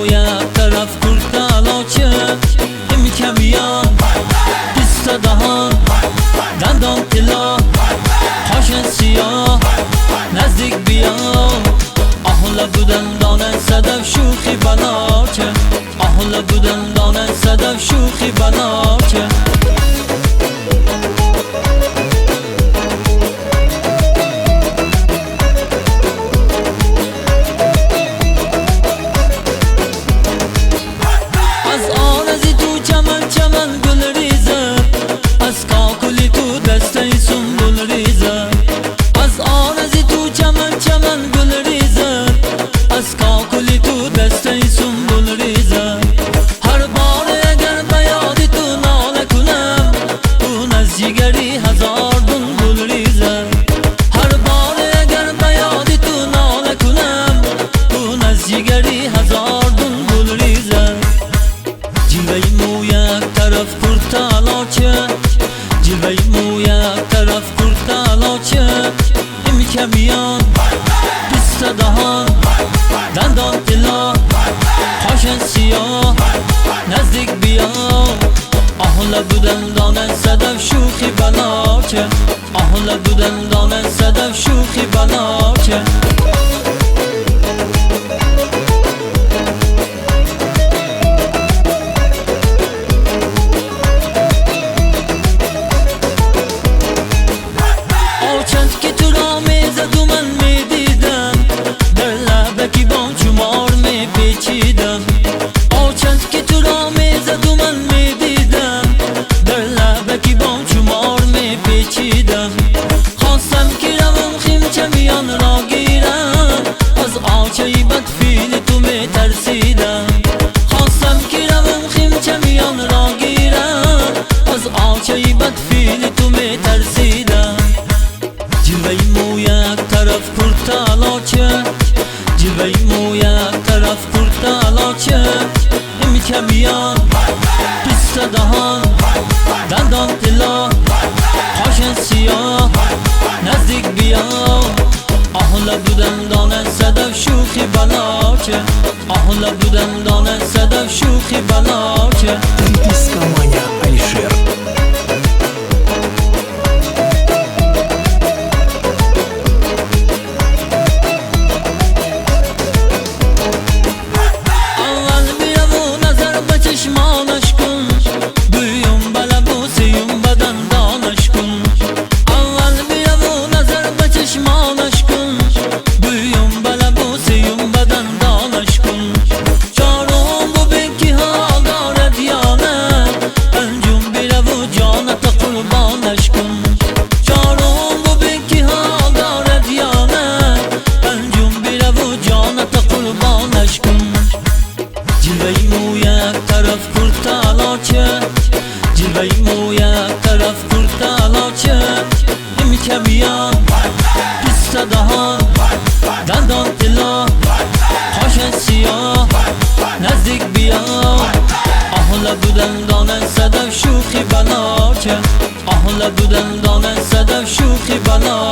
مویت طرف کرتلاچه این کمیان بیست دهان دندان طلا پاشن سیاه نزدیک بیا آهلا بودن دانن صدف شوخی بناچه آهلا بودن دانن صدف شوخی بناچه جلوه مویت طرف کرتلاچه این کمیان بیست دهان دندان طلا پاشن سیاه نزدیک بیا آهلا بودن دانن صدف شوخی بناچه آهلا بودن دانن صدف شوخی بناچه خواستم که روم خیم کمیان را گیرم از آچه بدفیل تو می ترسیدم خواستم که روم خیم کمیان را گیرم از آچه بدفیل تو می ترسیدم جلوه مویت طرف کرتلاچه جلوه مویت طرف کرتلاچه این کمیان بیست دهان دندان طلا پاشن سیاه نزدیک بیا آهلا بودن دانن صدف شوخی بناچه آهلا بودن دانن صدف شوخی بناچه Приписка Маня Алишер. اول بیرم و نظر به چشمانش کن دویم بله بوسیم بدن دانش کن اول بیرم و نظر به چشمانش کن دویم بله بوسیم بدن دانش کن چارم بو بکی ها دارد یا نه انجام بیرم و جانت قربانش کن چارم بو بکی ها دارد یا نه انجام بیرم و جانت قربانش کن جلوه مویت طرف کرتلاچه جلوه مویت طرف کرتلاچه این کمیان بیست دهان دندان طلا پاشن سیاه نزدیک بیا آهلا بودن دانن صدف شوخی بناچه آهلا بودن دانن صدف شوخی بناچه